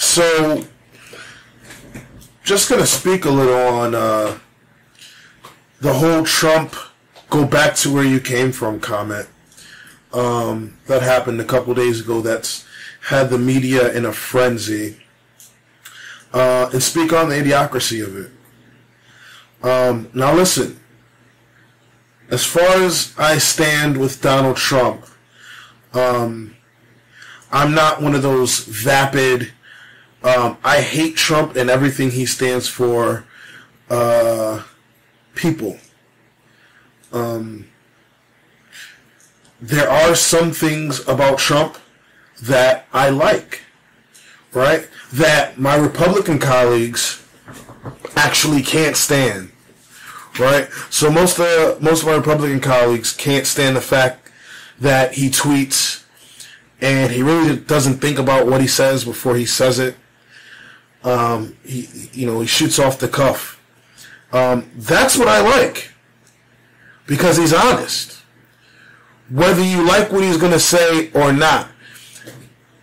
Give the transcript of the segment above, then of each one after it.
So, just going to speak a little on the whole Trump go back to where you came from comment that happened a couple days ago that's had the media in a frenzy, and speak on the idiocracy of it. Now listen, as far as I stand with Donald Trump, I'm not one of those vapid, I hate Trump and everything he stands for, people. There are some things about Trump that I like, right? That my Republican colleagues actually can't stand, right? So most of my Republican colleagues can't stand the fact that he tweets and he really doesn't think about what he says before he says it. He shoots off the cuff. That's what I like, because he's honest, whether you like what he's going to say or not.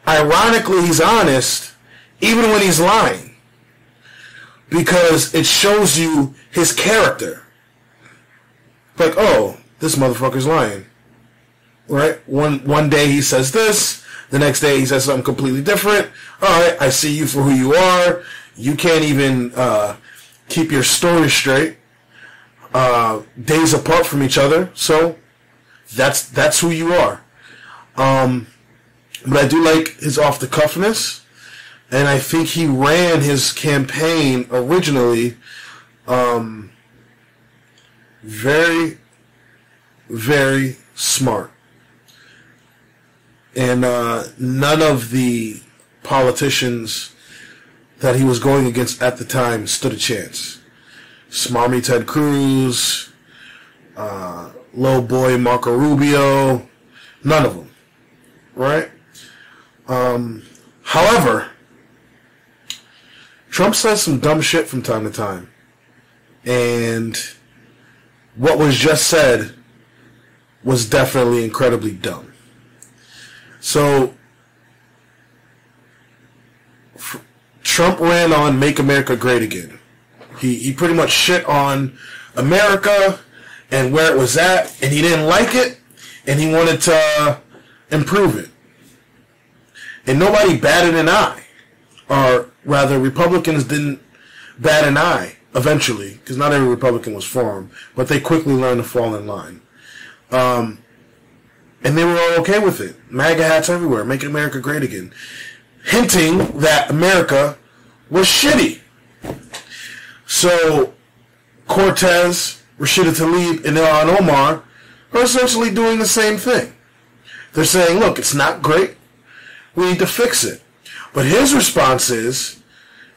Ironically, he's honest even when he's lying, because it shows you his character. Like, oh, this motherfucker's lying, right? One day he says this, the next day he says something completely different. All right, I see you for who you are. You can't even keep your story straight. Days apart from each other, so that's who you are. But I do like his off-the-cuffness, and I think he ran his campaign originally very, very smart. And none of the politicians that he was going against at the time stood a chance. Smarmy Ted Cruz, low boy Marco Rubio, none of them, right? However, Trump says some dumb shit from time to time, and what was just said was definitely incredibly dumb. So, Trump ran on Make America Great Again. He pretty much shit on America and where it was at, and he didn't like it, and he wanted to improve it. And nobody batted an eye. Or rather, Republicans didn't bat an eye eventually, because not every Republican was for him, but they quickly learned to fall in line. And they were all okay with it. MAGA hats everywhere, Make America Great Again. Hinting that America was shitty. So, Cortez, Rashida Tlaib, and Ilhan Omar are essentially doing the same thing. They're saying, look, it's not great. We need to fix it. But his response is,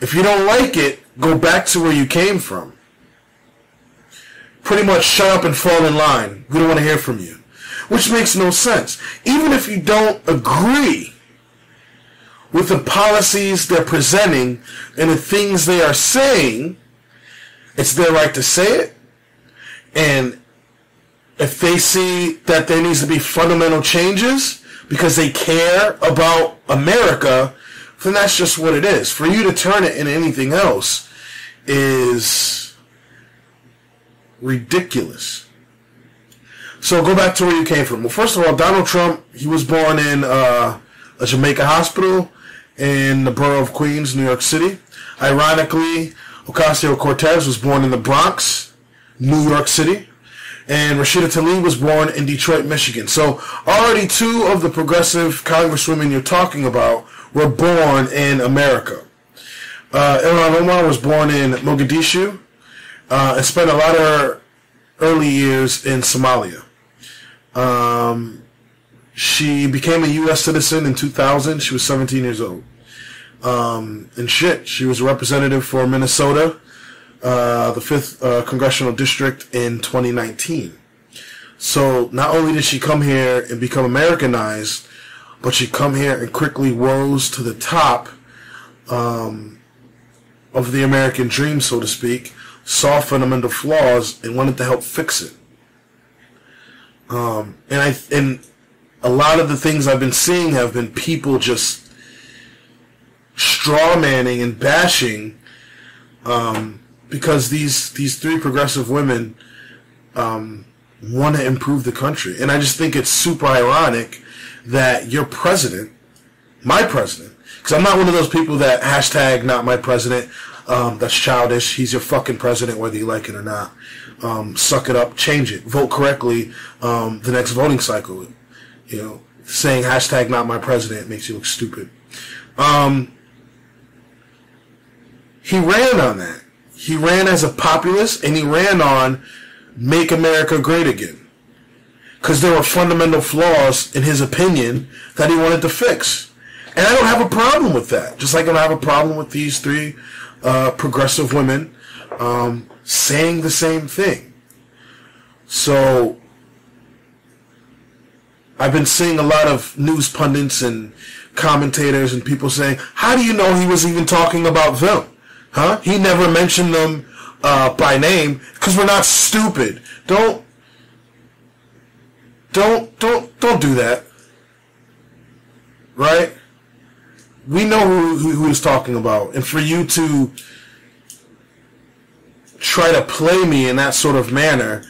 if you don't like it, go back to where you came from. Pretty much shut up and fall in line. We don't want to hear from you. Which makes no sense. Even if you don't agree with the policies they're presenting and the things they are saying, it's their right to say it. And if they see that there needs to be fundamental changes because they care about America, then that's just what it is. For you to turn it into anything else is ridiculous. So go back to where you came from. Well, first of all, Donald Trump, he was born in a Jamaica hospital in the borough of Queens, New York City. Ironically, Ocasio-Cortez was born in the Bronx, New York City. And Rashida Tlaib was born in Detroit, Michigan. So already two of the progressive congresswomen you're talking about were born in America. Ilhan Omar was born in Mogadishu and spent a lot of her early years in Somalia. She became a U.S. citizen in 2000. She was 17 years old. She was a representative for Minnesota, the 5th Congressional District in 2019. So not only did she come here and become Americanized, but she come here and quickly rose to the top of the American dream, so to speak, saw fundamental flaws and wanted to help fix it. And a lot of the things I've been seeing have been people just straw manning and bashing because these three progressive women want to improve the country. And I just think it's super ironic that your president, my president, because I'm not one of those people that hashtag not my president. That's childish. He's your fucking president, whether you like it or not. Suck it up, change it, vote correctly the next voting cycle. You know, saying hashtag not my president makes you look stupid. He ran on that. He ran as a populist, and he ran on make America great again. Because there were fundamental flaws, in his opinion, that he wanted to fix. And I don't have a problem with that. Just like I don't have a problem with these three progressive women saying the same thing. So I've been seeing a lot of news pundits and commentators and people saying, how do you know he was even talking about them? Huh? He never mentioned them by name because we're not stupid. Don't do that. Right? We know who he's talking about. And for you to try to play me in that sort of manner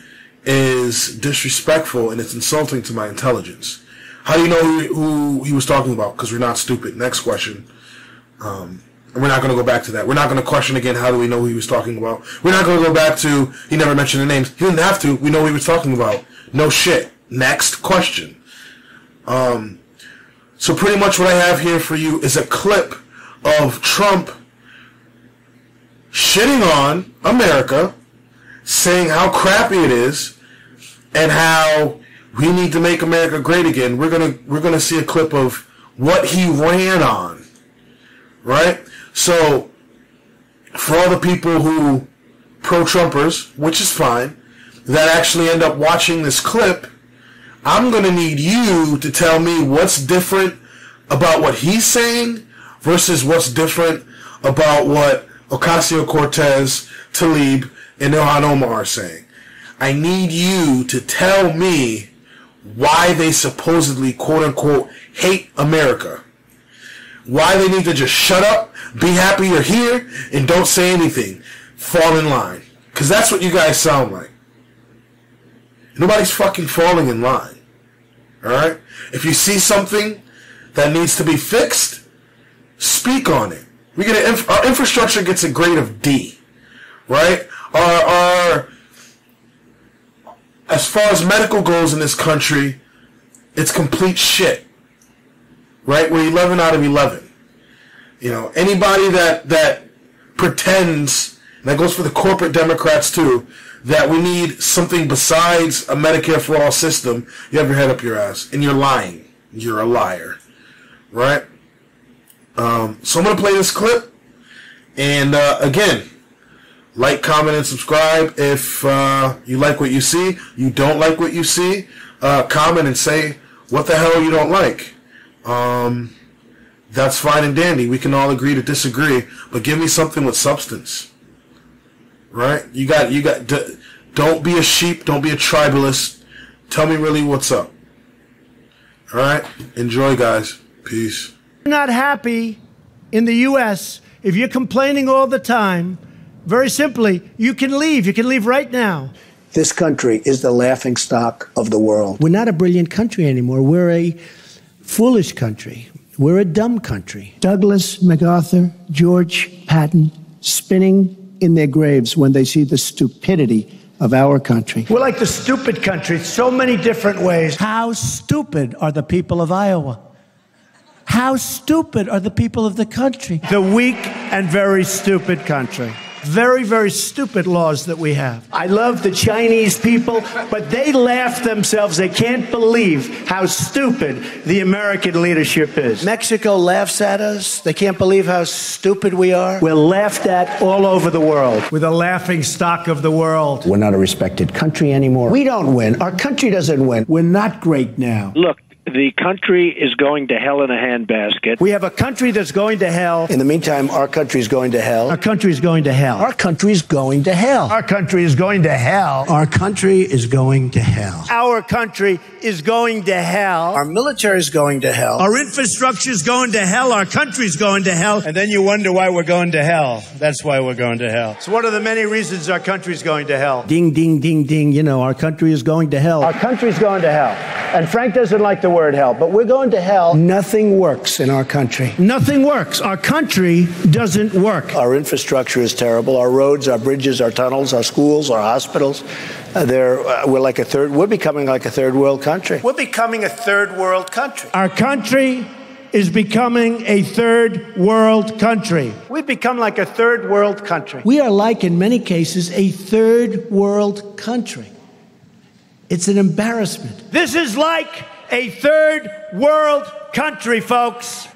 is disrespectful and it's insulting to my intelligence. How do you know who he was talking about? Because we're not stupid. Next question. And we're not going to go back to that. We're not going to question again, how do we know who he was talking about? We're not going to go back to, he never mentioned the names. He didn't have to. We know who he was talking about. No shit. Next question. So pretty much what I have here for you is a clip of Trump shitting on America, saying how crappy it is, and how we need to make America great again. We're gonna see a clip of what he ran on, right? So for all the people who pro-Trumpers, which is fine, that actually end up watching this clip, I'm going to need you to tell me what's different about what he's saying versus what's different about what Ocasio-Cortez, Tlaib, and Ilhan Omar are saying. I need you to tell me why they supposedly, quote-unquote, hate America. Why they need to just shut up, be happy you're here, and don't say anything. Fall in line. Because that's what you guys sound like. Nobody's fucking falling in line. Alright? If you see something that needs to be fixed, speak on it. Our infrastructure gets a grade of D. Right? As far as medical goes in this country, it's complete shit. Right? We're 11 out of 11. You know, anybody that pretends, and that goes for the corporate Democrats too, that we need something besides a Medicare for all system, you have your head up your ass. And you're lying. You're a liar. Right? So I'm going to play this clip. And again, like, comment, and subscribe if you like what you see. You don't like what you see, comment and say what the hell you don't like. That's fine and dandy. We can all agree to disagree. But give me something with substance. Right? You got, don't be a sheep, don't be a tribalist. Tell me really what's up. Alright? Enjoy, guys. Peace. You're not happy in the U.S. if you're complaining all the time. Very simply, you can leave. You can leave right now. This country is the laughingstock of the world. We're not a brilliant country anymore. We're a foolish country. We're a dumb country. Douglas MacArthur, George Patton, spinning in their graves when they see the stupidity of our country. We're like the stupid country, so many different ways. How stupid are the people of Iowa? How stupid are the people of the country? The weak and very stupid country. Very, very stupid laws that we have. I love the Chinese people, but they laugh themselves. They can't believe how stupid the American leadership is. Mexico laughs at us. They can't believe how stupid we are. We're laughed at all over the world. We're the laughing stock of the world. We're not a respected country anymore. We don't win. Our country doesn't win. We're not great now. Look, The country is going to hell in a handbasket. We have a country that's going to hell. In the meantime, our country's going to hell. Our country is going to hell. Our country's going to hell. Our country is going to hell. Our country is going to hell. Our country is going to hell. Our military is going to hell. Our infrastructure is going to hell. Our country's going to hell. And then you wonder why we're going to hell. That's why we're going to hell. It's one of the many reasons our country's going to hell. Ding, ding, ding, ding. You know, our country is going to hell. Our country's going to hell. And Frank doesn't like the word hell, but we're going to hell. Nothing works in our country. Nothing works. Our country doesn't work. Our infrastructure is terrible. Our roads, our bridges, our tunnels, our schools, our hospitals. We're becoming like a third world country. We're becoming a third world country. Our country is becoming a third world country. We've become like a third world country. We are like, in many cases, a third world country. It's an embarrassment. This is like a third world country, folks.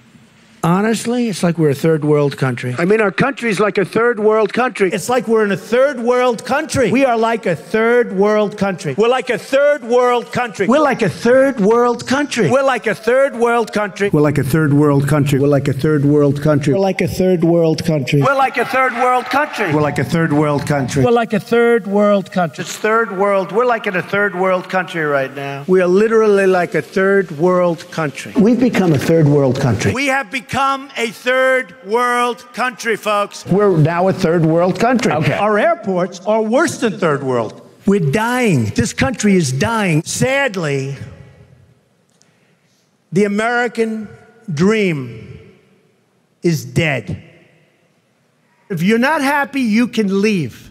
Honestly, it's like we're a third world country. I mean, our country's like a third world country. It's like we're in a third world country. We are like a third world country. We're like a third world country. We're like a third world country. We're like a third world country. We're like a third world country. We're like a third world country. We're like a third world country. We're like a third world country. We're like a third world country. We're like a third world country. It's third world. We're like in a third world country right now. We are literally like a third world country. We've become a third world country. We have become a third world country, folks. We're now a third world country. Okay. Our airports are worse than third world. We're dying. This country is dying. Sadly, the American dream is dead. If you're not happy, you can leave.